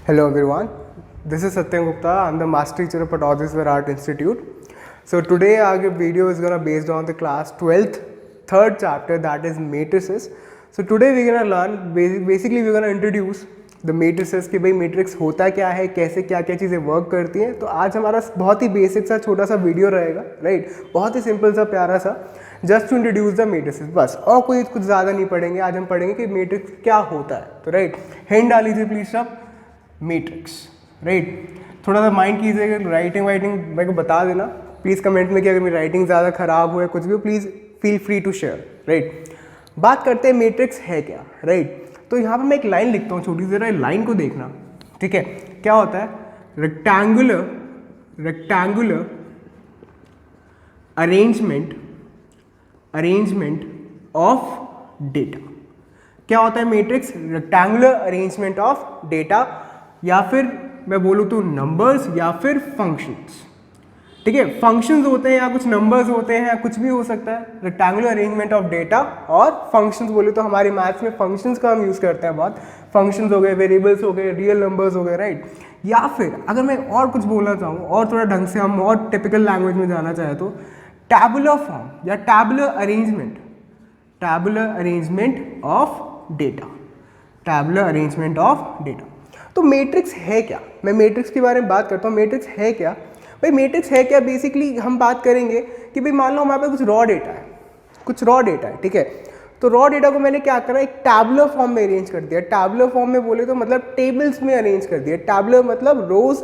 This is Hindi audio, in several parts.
Hello everyone, this is Satyam Gupta. I'm the master teacher of Patologist Art Institute. So today our video is gonna based on the class 12th third chapter, that is matrices. So today we're gonna learn basically we're gonna introduce the matrices कि भाई मैट्रिक्स होता क्या है, कैसे क्या क्या चीज़ें वर्क करती हैं. तो आज हमारा बहुत ही बेसिक सा छोटा सा वीडियो रहेगा, राइट. बहुत ही सिंपल सा प्यारा सा, just to introduce the matrices, बस. और कोई कुछ ज़्यादा नहीं पढ़ेंगे. आज हम पढ़ेंगे कि मैट्रिक्स क्या होता है. तो राइट, हिंट डाल लीजिए प्लीज सब, मैट्रिक्स, राइट. थोड़ा सा माइंड कीजिएगा, राइटिंग मेरे को बता देना प्लीज़ कमेंट में कि अगर मेरी राइटिंग ज़्यादा ख़राब हो या कुछ भी हो, please feel free to share, right. बात करते हैं मैट्रिक्स है क्या, राइट. तो यहाँ पर मैं एक लाइन लिखता हूँ, छोटी सी जरा लाइन को देखना, ठीक है. क्या होता है? Rectangular arrangement of data. क्या होता है matrix? Rectangular arrangement of data, या फिर मैं बोलूँ तो नंबर्स या फिर फंक्शंस, ठीक है. फंक्शंस होते हैं या कुछ नंबर्स होते हैं या कुछ भी हो सकता है. रेक्टेंगुलर अरेंजमेंट ऑफ डेटा और फंक्शंस बोले तो हमारे मैथ्स में फंक्शंस का हम यूज़ करते हैं बहुत. फंक्शंस हो गए, वेरिएबल्स हो गए, रियल नंबर्स हो गए, राइट. या फिर अगर मैं और कुछ बोलना चाहूँ और थोड़ा ढंग से हम और टिपिकल लैंग्वेज में जाना चाहें तो टैबुलर फॉर्म या टैबुलर अरेंजमेंट ऑफ डेटा. तो मैट्रिक्स है क्या? मैं मैट्रिक्स के बारे में बात करता हूँ. मैट्रिक्स है क्या भाई? मैट्रिक्स है क्या बेसिकली हम बात करेंगे कि भाई मान लो हमारे पास कुछ रॉ डेटा है, ठीक है. तो रॉ डेटा को मैंने क्या करा, एक टैबुलर फॉर्म में अरेंज कर दिया. टैबुलर फॉर्म में बोले तो मतलब टेबल्स में अरेंज कर दिया. टैबुलर मतलब रोज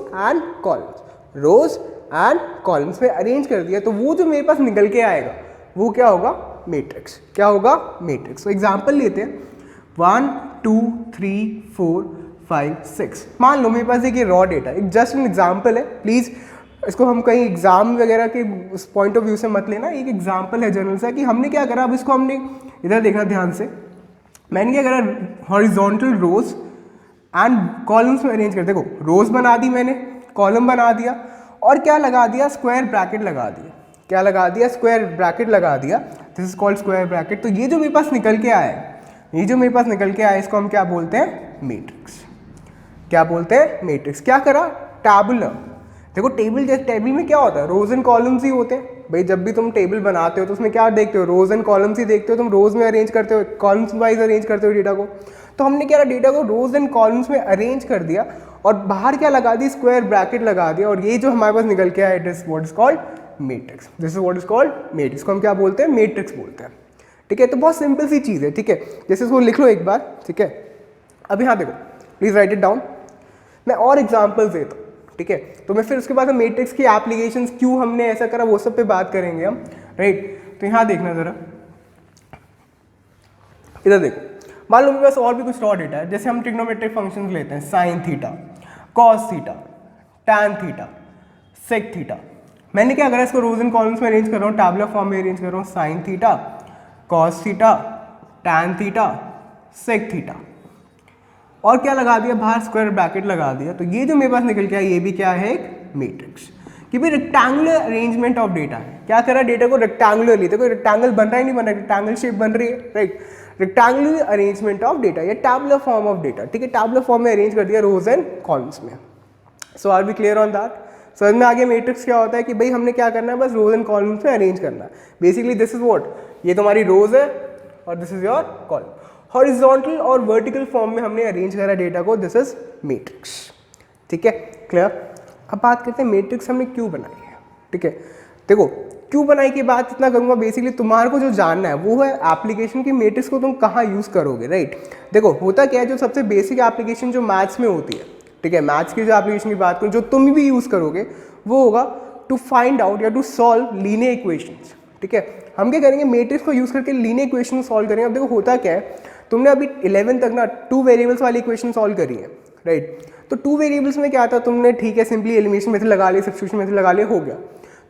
एंड कॉलम्स में अरेंज कर दिया. तो वो जो मेरे पास निकल के आएगा वो क्या होगा? मैट्रिक्स. क्या होगा? मैट्रिक्स. तो एग्जाम्पल लेते हैं, 1 2 3 4 5 6. मान लो मेरे पास एक ये रॉ डेटा, एक जस्ट एन एग्जाम्पल है, प्लीज़ इसको हम कहीं एग्जाम वगैरह के उस पॉइंट ऑफ व्यू से मत लेना. एक एग्जाम्पल है जनरल सा कि हमने क्या करा. अब इसको हमने इधर देखना ध्यान से. मैंने क्या करा, हॉरिजॉन्टल रोज एंड कॉलम्स में अरेंज कर. देखो रोज बना दी मैंने, कॉलम बना दिया और क्या लगा दिया? स्क्वायर ब्रैकेट लगा दिया. क्या लगा दिया? स्क्वायर ब्रैकेट लगा दिया. This is called square bracket. तो ये जो मेरे पास निकल के आया इसको हम क्या बोलते हैं? मैट्रिक्स. क्या बोलते हैं? मैट्रिक्स. क्या करा? टैबुलर. देखो टेबल में क्या होता है? रोज एंड कॉलम्स ही होते हैं भाई. जब भी तुम टेबल बनाते हो तो उसमें क्या देखते हो? रोज एंड कॉलम्स ही देखते हो. तुम रोज में अरेंज करते हो, कॉलम्स वाइज अरेंज करते हो डेटा को. तो हमने क्या, डेटा को रोज एंड कॉलम्स में अरेंज कर दिया और बाहर क्या लगा दी? स्क्वायर ब्रैकेट लगा दिया. और ये जो हमारे पास निकल के आया, it is what is called matrix. This is what is called matrix. को हम क्या बोलते हैं? मैट्रिक्स बोलते हैं, ठीक है. तो बहुत सिंपल सी चीज़ है, ठीक है. जैसे इसको लिख लो एक बार, ठीक है. अब यहाँ देखो, प्लीज राइट इट डाउन. मैं और एग्जाम्पल्स देता हूँ, ठीक है. तो मैं फिर उसके बाद मैट्रिक्स की एप्लीकेशंस क्यों हमने ऐसा करा वो सब पे बात करेंगे हम, राइट. तो यहाँ देखना जरा, इधर देखो. मान लो मेरे पास और भी कुछ रॉ डेटा है. जैसे हम ट्रिग्नोमेट्रिक फंक्शंस लेते हैं, sine theta, cos theta, tan theta, sec theta. मैंने क्या करा, इसको रोज एंड कॉलम्स में अरेंज कर रहा हूँ, टैबुलर फॉर्म में अरेंज कर रहा हूँ. Sine theta, cos theta, tan theta, sec theta, और क्या लगा दिया? बाहर स्क्वायर ब्रैकेट लगा दिया. तो ये जो मेरे पास निकल के आया ये भी क्या है? एक मैट्रिक्स. कि भाई रेक्टेंगुलर अरेंजमेंट ऑफ डेटा है. क्या करा? डेटा को रेक्टेंगुलरली, देखो रेक्टेंगल बन रहा है नहीं बन रहा है, रेक्टेंगल शेप बन रही है, right. Rectangular arrangement of data या टैबुलर फॉर्म ऑफ डेटा, ठीक है. टैबुलर फॉर्म में अरेंज कर दिया रोज एंड कॉलम्स में. So are we clear on that? समझ में आ गया मैट्रिक्स क्या होता है? कि भाई हमने क्या करना है, बस रोज एंड कॉलम्स में अरेंज करना है. बेसिकली दिस इज व्हाट, ये तुम्हारी रोज है और this is your column. Horizontal और वर्टिकल फॉर्म में हमने अरेंज करा डेटा को, दिस इज मैट्रिक्स, ठीक है. क्लियर? अब बात करते हैं मैट्रिक्स हमने क्यों बनाई है, ठीक है. देखो क्यों बनाई की बात इतना करूंगा. बेसिकली तुम्हारे को जो जानना है वो है एप्लीकेशन की मैट्रिक्स को तुम कहाँ यूज़ करोगे, राइट. देखो होता क्या है, जो सबसे बेसिक एप्लीकेशन जो मैथ्स में होती है, ठीक है, मैथ्स की जो एप्लीकेशन की बात करूँ जो तुम भी यूज़ करोगे वो होगा टू फाइंड आउट या टू सॉल्व लीनियर इक्वेशंस, ठीक है. हम क्या करेंगे, मैट्रिक्स को यूज़ करके लीनियर इक्वेशन सॉल्व करेंगे. अब देखो होता क्या है, तुमने अभी 11 तक ना 2 वेरिएबल्स वाली इक्वेशन सॉल्व करी है, राइट. तो 2 वेरिएबल्स में क्या था, तुमने ठीक है सिंपली एलिमिनेशन मेथड लगा लिया, सब्स्टिट्यूशन मेथड लगा लिया, हो गया.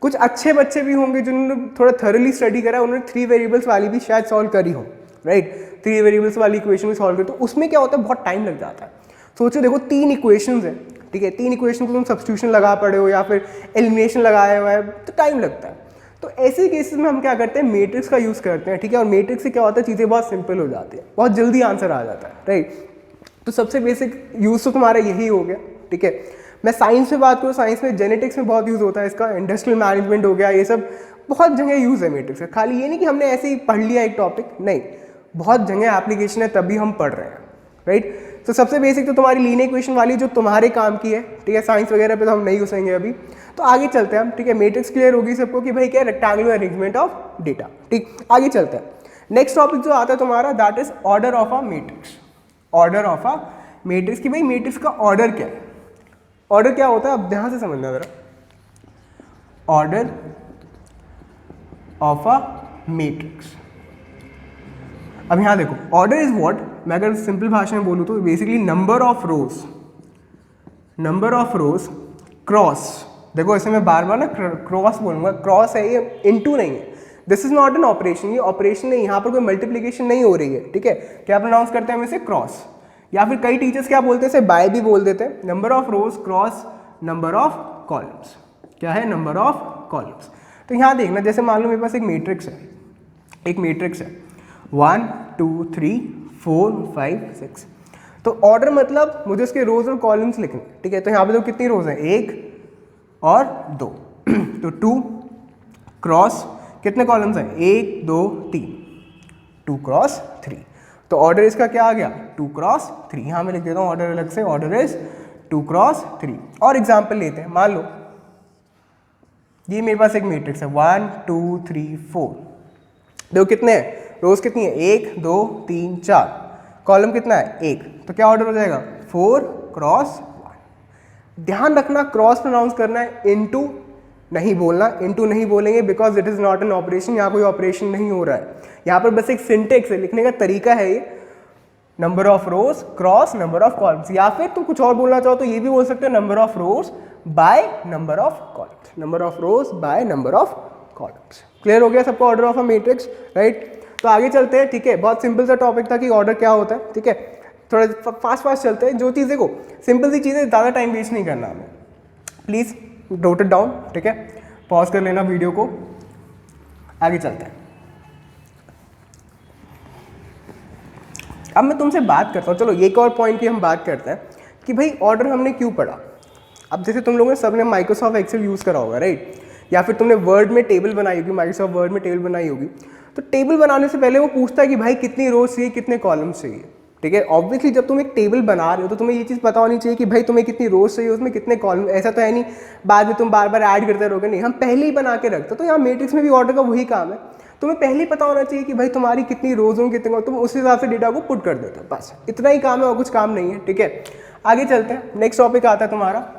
कुछ अच्छे बच्चे भी होंगे जिन्होंने थोड़ा थॉरली स्टडी करा, उन्होंने 3 वेरिएबल्स वाली भी शायद सॉल्व करी हो, राइट. 3 वेरिएबल्स वाली इक्वेशन भी सॉल्व करी. तो उसमें क्या होता है, बहुत टाइम लग जाता है. सोचो देखो 3 इक्वेशंस है, ठीक है. 3 इक्वेशन को तुम सब्स्टिट्यूशन लगा पड़े हो या फिर एलिमिनेशन लगाया हुआ है, तो टाइम लगता है. तो ऐसे केसेस में हम क्या करते हैं, मैट्रिक्स का यूज़ करते हैं, ठीक है. और मैट्रिक्स से क्या होता है, चीज़ें बहुत सिंपल हो जाती है, बहुत जल्दी आंसर आ जाता है, राइट. तो सबसे बेसिक यूज़ तो तुम्हारा यही हो गया, ठीक है। मैं साइंस में बात करूँ, साइंस में जेनेटिक्स में बहुत यूज़ होता है इसका, इंडस्ट्रियल मैनेजमेंट हो गया, ये सब बहुत जगह यूज़ है मैट्रिक्स का। खाली ये नहीं कि हमने ऐसे ही पढ़ लिया एक टॉपिक, नहीं, बहुत जगह एप्लीकेशन है तभी हम पढ़ रहे हैं, राइट। तो सबसे बेसिक तो तुम्हारी लीनियर इक्वेशन वाली जो तुम्हारे काम की है, ठीक है। साइंस वगैरह पे तो हम नहीं घुसेंगे अभी, तो आगे चलते हैं हम, ठीक है। मैट्रिक्स क्लियर होगी सबको कि भाई क्या रेक्टेंगुलर अरेंजमेंट ऑफ डेटा, ठीक। आगे चलते हैं, नेक्स्ट टॉपिक जो आता है तुम्हारा that is order of a matrix. Order of a matrix कि भाई मैट्रिक्स का ऑर्डर क्या है, ऑर्डर क्या होता है, अब ध्यान से समझना जरा। ऑर्डर ऑफ अ मैट्रिक्स, अब यहां देखो, ऑर्डर इज व्हाट, मैं अगर सिंपल भाषा में बोलूं तो basically number of rose, number of rose cross, देखो ऐसे मैं बार बार ना क्रॉस बोलूंगा, क्रॉस है ये, इनटू नहीं है, this is not an operation, ये ऑपरेशन नहीं, यहाँ पर कोई मल्टीप्लीकेशन नहीं हो रही है, ठीक है। क्या प्रोनाउंस करते हैं हम इसे, क्रॉस, या फिर कई टीचर्स क्या बोलते हैं इसे बाय भी बोल देते हैं। Number of rose cross number of columns, क्या है, नंबर ऑफ कॉलम्स। तो यहाँ देखना, जैसे मान लो मेरे पास एक मैट्रिक्स है, एक मैट्रिक्स है 1 2 3 4 5 6, तो ऑर्डर मतलब मुझे उसके रोज और कॉलम्स लिखने, ठीक है। तो यहाँ पे तो कितनी रोज हैं, 1 और 2 तो 2 क्रॉस कितने कॉलम्स हैं, 1 2 3, 2 क्रॉस 3, तो ऑर्डर इसका क्या आ गया, 2 क्रॉस 3। यहाँ मैं लिख देता हूँ ऑर्डर अलग से, ऑर्डर इज 2 क्रॉस 3। और एग्जाम्पल लेते हैं, मान लो ये मेरे पास एक मैट्रिक्स है 1 2 3 4, देखो कितने हैं, रोज कितनी है, 1 2 3 4, कॉलम कितना है, 1, तो क्या ऑर्डर हो जाएगा, 4 क्रॉस 1। ध्यान रखना क्रॉस प्रोनाउंस करना है, इनटू नहीं बोलना, इनटू नहीं बोलेंगे because it is not an operation, यहाँ कोई ऑपरेशन नहीं हो रहा है, यहाँ पर बस एक सिंटेक्स है, लिखने का तरीका है ये, number of rose cross number of columns, या फिर तुम कुछ और बोलना चाहो तो ये भी बोल सकते हो number of rose by number of columns, number of rose by number of columns. Clear हो गया सबको order of a matrix, right. तो आगे चलते हैं, ठीक है। बहुत सिंपल सा टॉपिक था कि ऑर्डर क्या होता है, ठीक है। थोड़ा फास्ट चलते हैं, जो चीज़ें को सिंपल सी चीज़ें, ज़्यादा टाइम वेस्ट नहीं करना हमें, प्लीज़ नोट इट डाउन, ठीक है। पॉज कर लेना वीडियो को, आगे चलते हैं। अब मैं तुमसे बात करता हूँ, चलो एक और पॉइंट की हम बात करते हैं कि भाई ऑर्डर हमने क्यों पढ़ा। अब जैसे तुम लोगों ने सबने माइक्रोसॉफ्ट एक्सेल यूज़ करा होगा, राइट, या फिर तुमने वर्ड में टेबल बनाई होगी, माइक्रोसॉफ्ट वर्ड में टेबल बनाई होगी, तो टेबल बनाने से पहले वो पूछता है कि भाई कितनी रोज चाहिए, कितने कॉलम्स चाहिए, ठीक है। ऑब्वियसली जब तुम एक टेबल बना रहे हो तो तुम्हें ये चीज़ पता होनी चाहिए कि भाई तुम्हें कितनी रोज चाहिए, उसमें कितने कॉलम, ऐसा तो है नहीं बाद में तुम बार बार ऐड करते रहोगे, नहीं, हम पहले ही बना के रखते। तो यहाँ मैट्रिक्स में भी ऑर्डर का वही काम है, तुम्हें पहले ही पता होना चाहिए कि भाई तुम्हारी कितनी रोज होंगी, कितने, तुम उस हिसाब से डेटा को पुट कर देते हो, बस इतना ही काम है और कुछ काम नहीं है, ठीक है। आगे चलते हैं, नेक्स्ट टॉपिक आता है तुम्हारा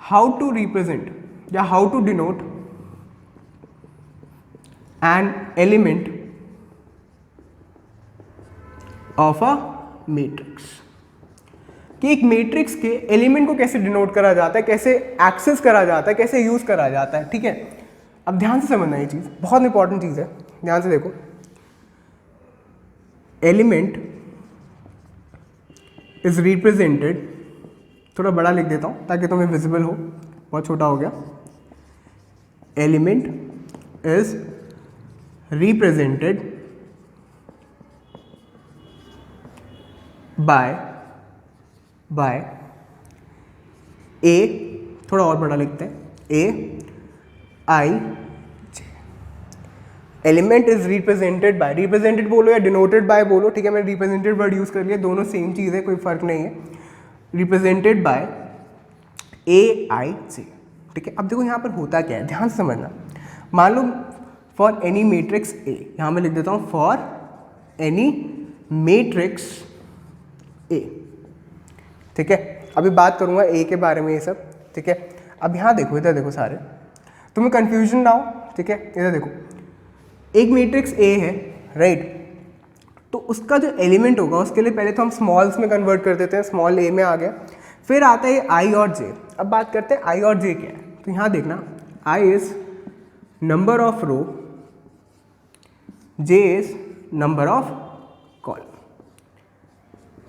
हाउ टू रिप्रेजेंट या how to denote an element of a matrix, कि एक मैट्रिक्स के एलिमेंट को कैसे डिनोट करा जाता है, कैसे एक्सेस करा जाता है, कैसे यूज करा जाता है, ठीक है। अब ध्यान से समझना ये चीज, बहुत इंपॉर्टेंट चीज है, ध्यान से देखो। एलिमेंट इज रिप्रेजेंटेड, थोड़ा बड़ा लिख देता हूं ताकि तुम्हें विजिबल हो, बहुत छोटा हो गया। Element is represented by A, थोड़ा और बड़ा लिखते हैं, A I J. Element is represented by, represented बोलो या डिनोटेड बाय बोलो, ठीक है, मैंने रिप्रेजेंटेड वर्ड यूज कर लिया, दोनों सेम चीज है, कोई फर्क नहीं है। रिप्रेजेंटेड बाय ए आई जे, ठीक है। अब देखो यहाँ पर होता क्या है, ध्यान से समझना। मान लो फॉर एनी मैट्रिक्स ए, यहाँ मैं लिख देता हूँ फॉर एनी मैट्रिक्स ए, ठीक है। अभी बात करूंगा ए के बारे में ये सब, ठीक है। अब यहाँ देखो, इधर देखो सारे, तुम्हें कंफ्यूजन ना हो, ठीक है। इधर देखो, एक मैट्रिक्स ए है, राइट, तो उसका जो एलिमेंट होगा उसके लिए पहले तो हम स्मॉल्स में कन्वर्ट कर देते हैं, स्मॉल ए में आ गया, फिर आता है आई और जे। अब बात करते हैं आई और जे क्या है, तो यहाँ देखना, I is number of row, J is number of column,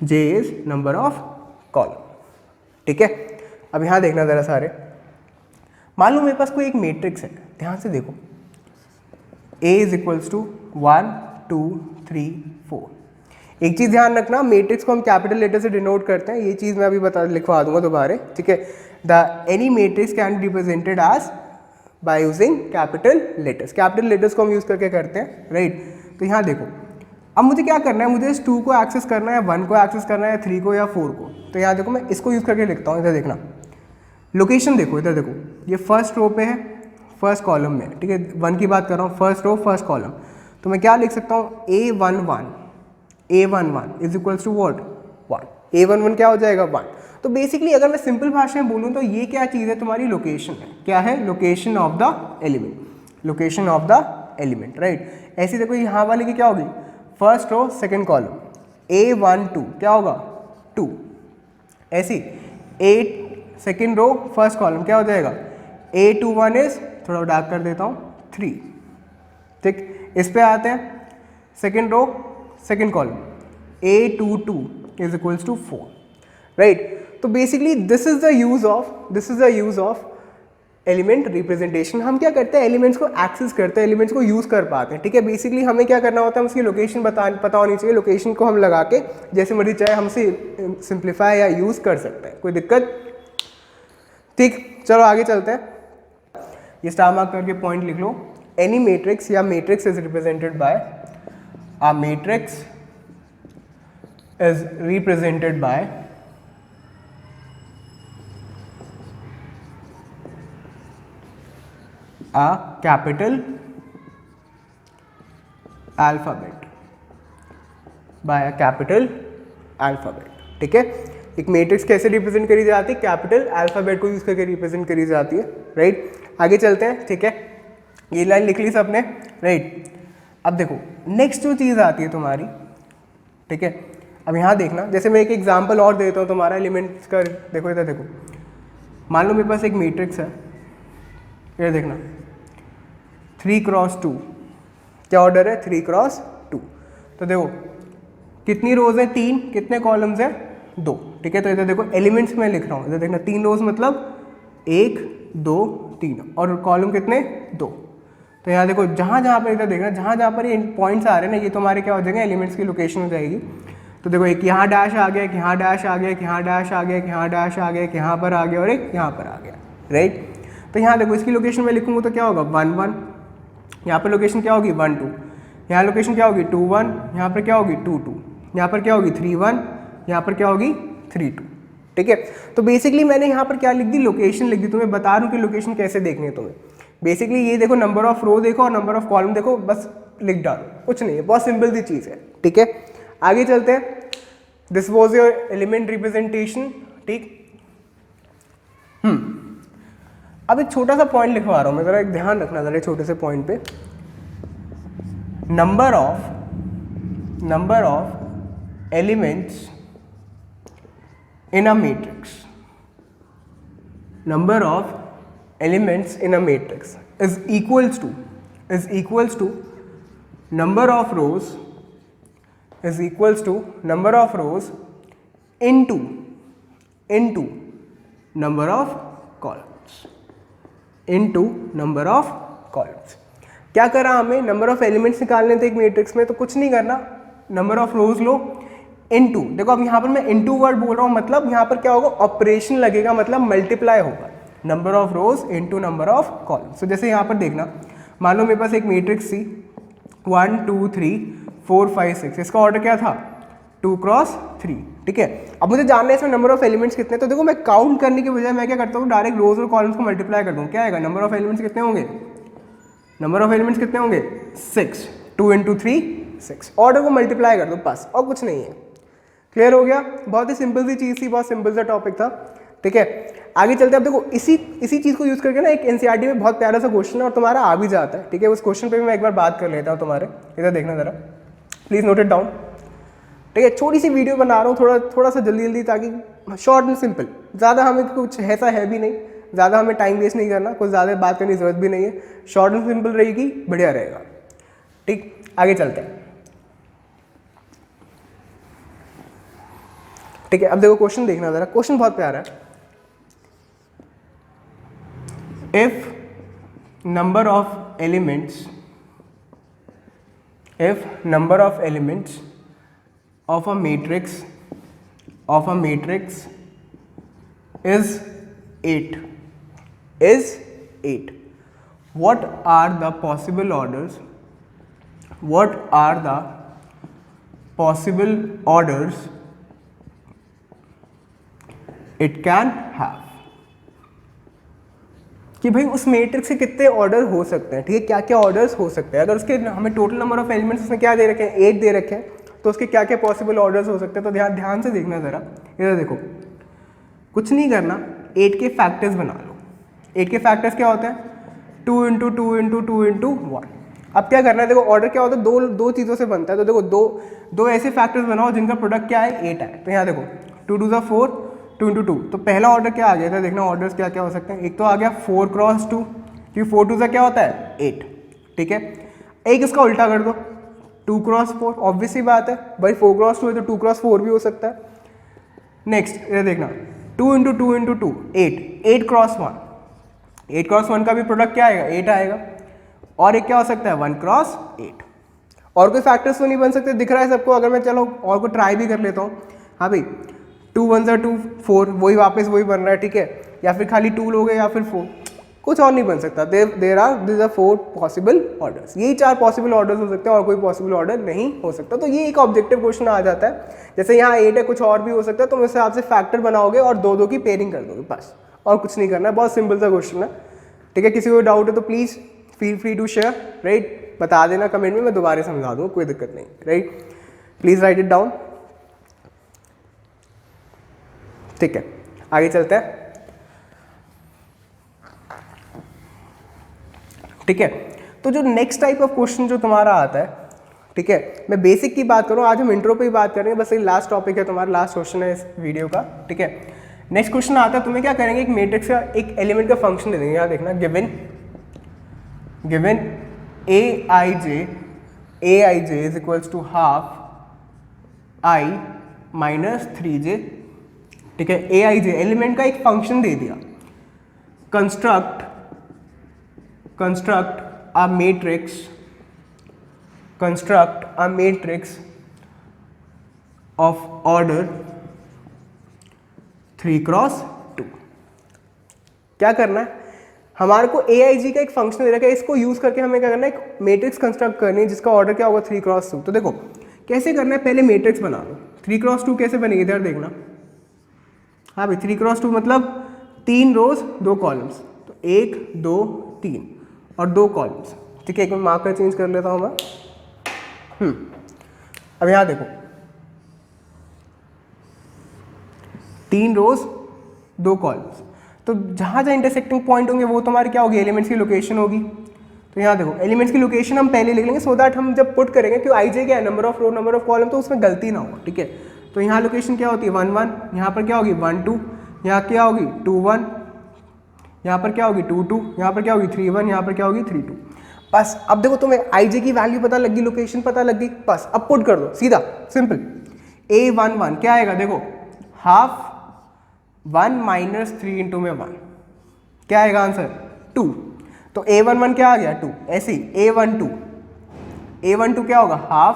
J is number of column, ठीक है। अब यहां देखना जरा सारे, मान लो मेरे पास कोई एक मैट्रिक्स है, ध्यान से देखो, A इज इक्वल्स टू 1 2 3 4, एक चीज़ ध्यान रखना, मैट्रिक्स को हम कैपिटल लेटर से डिनोट करते हैं, ये चीज़ मैं अभी लिखवा दूंगा दोबारा, ठीक है। The any matrix can be represented as by using capital letters. Capital letters को हम यूज़ करके करते हैं, राइट। तो यहाँ देखो, अब मुझे क्या करना है, मुझे इस 2 को एक्सेस करना है, 1 को एक्सेस करना है, 3 को या 4 को। तो यहाँ देखो मैं इसको यूज़ करके लिखता हूँ, इधर देखना, लोकेशन देखो, इधर देखो, ये फर्स्ट रो पे है, फर्स्ट कॉलम में, ठीक है। 1 की बात कर रहा हूँ, फर्स्ट रो फर्स्ट कॉलम। तो मैं क्या लिख सकता हूँ, A11 is equals to what 1। A11 क्या हो जाएगा 1। तो बेसिकली अगर मैं सिंपल भाषा में बोलूँ तो ये क्या चीज़ है, तुम्हारी लोकेशन है। क्या है, location of the element, location of the element, right. ऐसे देखो यहाँ वाले की क्या होगी, first row second column, A12 क्या होगा 2। ऐसी 8 सेकंड रो फर्स्ट कॉलम क्या हो जाएगा, A21 इज, थोड़ा डार्क कर देता हूँ, 3, ठीक। इस पे आते हैं, second row second column, A22 is equals to 4, right. तो basically this is the use of element representation. हम क्या करते हैं, एलिमेंट्स को एक्सेस करते हैं, एलिमेंट्स को यूज़ कर पाते हैं, ठीक है। बेसिकली हमें क्या करना होता है, उसकी लोकेशन पता होनी चाहिए, लोकेशन को हम लगा के जैसे मर्जी चाहे हमसे सिंप्लीफाई या यूज़ कर सकते हैं, कोई दिक्कत, ठीक। चलो आगे चलते हैं, ये स्टार मार्क करके पॉइंट लिख लो। एनी मैट्रिक्स या matrix is represented bye, a matrix is represented by a capital alphabet, by a capital alphabet, ठीक है। एक मैट्रिक्स कैसे रिप्रेजेंट करी जाती है, कैपिटल अल्फाबेट को यूज करके रिप्रेजेंट करी जाती है, राइट। आगे चलते हैं, ठीक है। ये लाइन लिख ली सबने, राइट। अब देखो नेक्स्ट जो चीज़ आती है तुम्हारी, ठीक है। अब यहाँ देखना, जैसे मैं एक एग्जांपल और देता हूँ तुम्हारा एलिमेंट्स का, देखो इधर देखो, मान लो मेरे पास एक मैट्रिक्स है, ये देखना 3x2, क्या ऑर्डर है 3x2। तो देखो कितनी रोज है 3, कितने कॉलम्स है 2, ठीक है। तो इधर देखो एलिमेंट्स में लिख रहा हूँ, इधर देखना 3 रोज मतलब 1 2 3, और कॉलम कितने 2। तो यहाँ देखो जहाँ पर इधर देखना, जहाँ पर ये पॉइंट्स आ रहे हैं ना, ये तुम्हारे क्या हो जाएंगे, एलिमेंट्स की लोकेशन हो जाएगी। तो देखो एक यहाँ डैश आ गया, एक यहाँ डैश आ गया, एक यहाँ डैश आ गया, एक यहाँ डैश आ गया, एक यहाँ पर आ गया और एक यहाँ पर आ गया, राइट। तो यहाँ देखो इसकी लोकेशन में लिखूँगा तो क्या होगा 1 1, यहाँ पर लोकेशन क्या होगी 1 2, यहाँ लोकेशन क्या होगी 2 1, यहाँ पर क्या होगी 2 2, यहाँ पर क्या होगी 3 1, यहाँ पर क्या होगी 3 2, ठीक है। तो बेसिकली मैंने यहाँ पर क्या लिख दी, लोकेशन लिख दी। तुम्हें बता रहा हूँ कि लोकेशन कैसे देखनी है तुम्हें। बेसिकली ये देखो, नंबर ऑफ रो देखो और नंबर ऑफ कॉलम देखो, बस लिख डालो, कुछ नहीं है, बहुत सिंपल सी चीज़ है, ठीक है। आगे चलते हैं, this was your element representation, ठीक। अब एक छोटा सा पॉइंट लिखवा रहा हूँ मैं, जरा एक ध्यान रखना जरा छोटे से पॉइंट पे। Number of elements in a matrix, number of elements in a matrix is equals to number of rows into number of columns, क्या करा हमें, नंबर ऑफ एलिमेंट्स निकालने थे एक मैट्रिक्स में, तो कुछ नहीं करना, number of rose low into, देखो अब यहाँ पर मैं इनटू वर्ड बोल रहा हूँ, मतलब यहाँ पर क्या होगा, ऑपरेशन लगेगा, मतलब मल्टीप्लाई होगा, number of rows into number of column. So जैसे यहाँ पर देखना, मान लो मेरे पास एक मैट्रिक्स थी 1 2 3 4 5 6, इसका ऑर्डर क्या था 2 क्रॉस 3, ठीक है। अब मुझे जानना है इसमें नंबर ऑफ एलिमेंट्स कितने, तो देखो मैं काउंट करने के बजाय मैं क्या करता हूँ, डायरेक्ट रोज और कॉलम्स को मल्टीप्लाई कर दूँ, क्या आएगा, नंबर ऑफ एलिमेंट्स कितने होंगे, 6, 2 इंटू 3 6, ऑर्डर को मल्टीप्लाई कर दो बस, और कुछ नहीं है। क्लियर हो गया, बहुत ही सिंपल सी चीज़ थी, बहुत सिंपल सा टॉपिक था, ठीक है। आगे चलते हैं। अब देखो इसी चीज़ को यूज़ करके ना एक एनसीईआरटी में बहुत प्यारा सा क्वेश्चन है और तुम्हारा आ भी जाता है, ठीक है। उस क्वेश्चन पे भी मैं एक बार बात कर लेता हूँ तुम्हारे, इधर देखना ज़रा, प्लीज़ नोट इट डाउन, ठीक है। छोटी सी वीडियो बना रहा हूँ, थोड़ा सा जल्दी ताकि शॉर्ट एंड सिंपल, ज़्यादा हमें कुछ ऐसा है भी नहीं, ज़्यादा हमें टाइम वेस्ट नहीं करना, कुछ ज़्यादा बात करने की जरूरत भी नहीं है, शॉर्ट एंड सिंपल रहेगी, बढ़िया रहेगा, ठीक। आगे चलते हैं, ठीक है। अब देखो क्वेश्चन देखना ज़रा, क्वेश्चन बहुत प्यारा है। If number of elements of a matrix is 8. What are the possible orders it can have? कि भाई उस मैट्रिक्स के कितने ऑर्डर हो सकते हैं, ठीक है, क्या क्या ऑर्डर्स हो सकते हैं। अगर उसके हमें टोटल नंबर ऑफ एलिमेंट्स उसमें क्या दे रखे हैं, 8 दे रखे हैं, तो उसके क्या क्या पॉसिबल ऑर्डर्स हो सकते हैं। तो ध्यान से देखना ज़रा, इधर देखो, कुछ नहीं करना, 8 के फैक्टर्स बना लो। 8 के फैक्टर्स क्या होते हैं, 2 इंटू 2 इंटू 2 इंटू 1। अब क्या करना है, देखो ऑर्डर क्या होता है, दो चीज़ों से बनता है। तो देखो दो ऐसे फैक्टर्स बनाओ जिनका प्रोडक्ट क्या है, 8 है। तो यहाँ देखो 2 टू द 4, 2 इंटू 2। तो पहला ऑर्डर क्या आ गया था, देखना ऑर्डर्स क्या क्या हो सकते हैं। एक तो आ गया 4 क्रॉस 2, क्योंकि 4 2 से क्या होता है 8, ठीक है। एक इसका उल्टा कर दो, 2 क्रॉस 4, ऑब्वियस सी बात है भाई, 4 क्रॉस 2 है तो 2 क्रॉस 4 भी हो सकता है। नेक्स्ट ये देखना 2 इंटू 2 इंटू 2, 8 क्रॉस 1, 8 क्रॉस 1 का भी प्रोडक्ट क्या आएगा, 8 आएगा। और एक क्या हो सकता है, 1 क्रॉस 8। और कोई फैक्टर्स तो नहीं बन सकते, दिख रहा है सबको। अगर मैं चलो और को ट्राई भी कर लेता हूँ, हाँ भाई 2 1 2 4, वही वापस वही बन रहा है, ठीक है। या फिर खाली 2 लोगे या फिर 4, कुछ और नहीं बन सकता। देर आर 4 पॉसिबल ऑर्डर्स, यही 4 पॉसिबल ऑर्डर्स हो सकते हैं, और कोई पॉसिबल ऑर्डर नहीं हो सकता। तो ये एक ऑब्जेक्टिव क्वेश्चन आ जाता है। जैसे यहाँ 8 है, कुछ और भी हो सकता है, तो उस हिसाब से फैक्टर बनाओगे और दो की पेयरिंग कर दोगे, बस, और कुछ नहीं करना है। बहुत सिंपल सा क्वेश्चन है, ठीक है। किसी को डाउट है तो please feel free to share, right, बता देना कमेंट में, मैं दोबारा समझा दूँगा, कोई दिक्कत नहीं, right. Please write it down, ठीक है। आगे चलते हैं, ठीक है। तो जो नेक्स्ट टाइप ऑफ क्वेश्चन जो तुम्हारा आता है, ठीक है, मैं बेसिक की बात करूँ, आज हम इंट्रो पे ही बात करेंगे, बस ये लास्ट टॉपिक है तुम्हारा, लास्ट क्वेश्चन है इस वीडियो का, ठीक है। नेक्स्ट क्वेश्चन आता है, तुम्हें क्या करेंगे, एक मैट्रिक्स का एक एलिमेंट का फंक्शन दे देंगे। यहाँ देखना, given aij is equals to half i minus 3j, ठीक है। aij एलिमेंट का एक फंक्शन दे दिया। Construct a matrix of order 3 cross 2। क्या करना है, हमारे को aij का एक फंक्शन दे रखा है, इसको यूज करके हमें क्या करना है, एक मैट्रिक्स कंस्ट्रक्ट करनी है जिसका ऑर्डर क्या होगा, 3 क्रॉस 2। तो देखो कैसे करना है, पहले मैट्रिक्स बना लो। 3 क्रॉस 2 कैसे बनेगी, इधर देखना, हाँ भाई 3 क्रॉस 2 मतलब 3 रोज 2 कॉलम्स, तो 1 2 3 और 2 कॉलम्स, ठीक है। एक मैं मार्कर चेंज कर लेता हूँ मैं। अब यहाँ देखो 3 रोज 2 कॉलम्स, तो जहाँ जहाँ इंटरसेक्टिंग पॉइंट होंगे वो तुम्हारी क्या होगी, एलिमेंट्स की लोकेशन होगी। तो यहाँ देखो एलिमेंट्स की लोकेशन हम पहले लिख लेंगे, सो दैट हम जब पुट करेंगे, क्यों आई जे क्या है, number of row number of column, तो उसमें गलती ना हो, ठीक है। तो यहाँ लोकेशन क्या होती है, 1 1, यहाँ पर क्या होगी 1 2, यहाँ क्या होगी 2 1, यहाँ पर क्या होगी 2 2, यहाँ पर क्या होगी 3 1, यहाँ पर क्या होगी 3 2। बस अब देखो तुम्हें आई जे की वैल्यू पता लग गई, लोकेशन पता लग गई, बस अब पुट कर दो सीधा, सिंपल। a11 क्या आएगा, देखो हाफ 1 माइनस 3 इंटू में 1, क्या आएगा आंसर 2। तो a11 क्या आ गया 2, ऐसे ही a12 क्या होगा, हाफ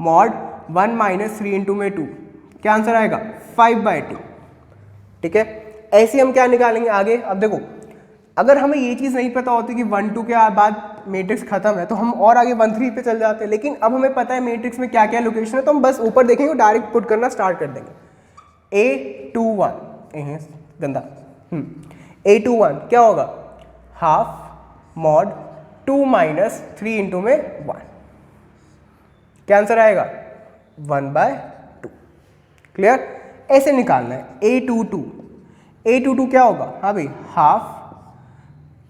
मॉड 1 माइनस 3 इंटू में 2, क्या आंसर आएगा 5/2, ठीक है। ऐसे हम क्या निकालेंगे आगे। अब देखो अगर हमें ये चीज़ नहीं पता होती कि 1 2 के बाद मैट्रिक्स खत्म है, तो हम और आगे 1 3 पे चल जाते हैं, लेकिन अब हमें पता है मैट्रिक्स में क्या क्या लोकेशन है, तो हम बस ऊपर देखेंगे, डायरेक्ट पुट करना स्टार्ट कर देंगे। a21 गंदा a21 क्या होगा, हाफ मॉड 2 माइनस 3 इंटू में 1, क्या आंसर आएगा 1/2, क्लियर। ऐसे निकालना है। a22 क्या होगा, हाँ भाई हाफ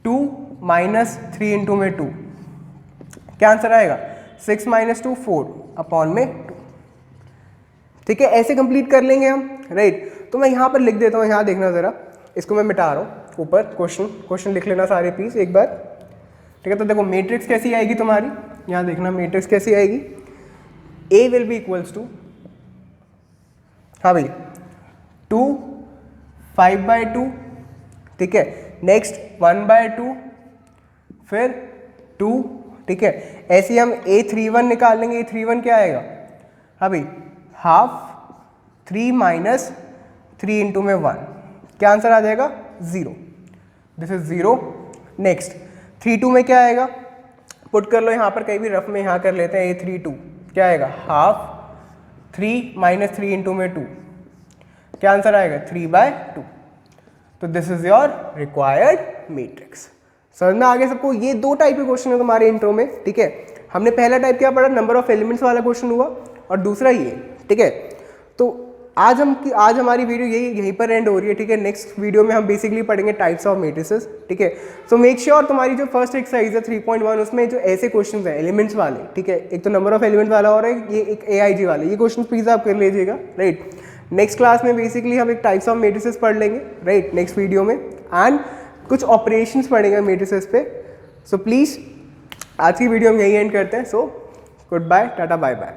2 माइनस 3 इंटू में 2, क्या आंसर आएगा 6 माइनस 2 4 अपॉन में 2, ठीक है। ऐसे कंप्लीट कर लेंगे हम, राइट। तो मैं यहाँ पर लिख देता हूँ, यहाँ देखना ज़रा, इसको मैं मिटा रहा हूँ, ऊपर क्वेश्चन लिख लेना सारे प्लीज एक बार, ठीक है। तो देखो मैट्रिक्स कैसी आएगी तुम्हारी, यहाँ देखना मैट्रिक्स कैसी आएगी, A will be equals to, हाँ भाई 2 5/2, ठीक है। नेक्स्ट 1/2, फिर 2, ठीक है। ऐसे हम A31 निकाल लेंगे। A31 क्या आएगा, हाँ भाई हाफ 3 माइनस 3 इंटू में 1, क्या आंसर आ जाएगा 0, दिस इज 0। नेक्स्ट 3 2 में क्या आएगा, पुट कर लो यहाँ पर कहीं भी रफ में, यहाँ कर लेते हैं a 3 2, क्या आएगा हाफ 3 माइनस 3 इंटू में 2, क्या आंसर आएगा 3/2। तो this is your required matrix. समझ में आ गया सबको? ये 2 टाइप के क्वेश्चन है तुम्हारे इंट्रो में, ठीक है। हमने पहला टाइप क्या पढ़ा, नंबर ऑफ एलिमेंट्स वाला क्वेश्चन हुआ, और दूसरा ये, ठीक है। तो आज हमारी वीडियो यहीं पर एंड हो रही है, ठीक है। नेक्स्ट वीडियो में हम बेसिकली पढ़ेंगे टाइप्स ऑफ मैट्रिसेस, ठीक है। सो मेक श्योर तुम्हारी जो फर्स्ट एक्सरसाइज है 3.1 उसमें जो ऐसे क्वेश्चंस हैं एलिमेंट्स वाले, ठीक है, एक तो नंबर ऑफ एलिमेंट वाला और एक AIG वाले, ये क्वेश्चन प्लीज आप कर लीजिएगा, राइट। नेक्स्ट क्लास में बेसिकली हम एक टाइप्स ऑफ मैट्रिसेस पढ़ लेंगे, राइट, नेक्स्ट वीडियो में, एंड कुछ ऑपरेशंस पढ़ेंगे मैट्रिसेस पे। सो प्लीज़ आज की वीडियो हम यही एंड करते हैं। सो गुड बाय, टाटा बाय बाय।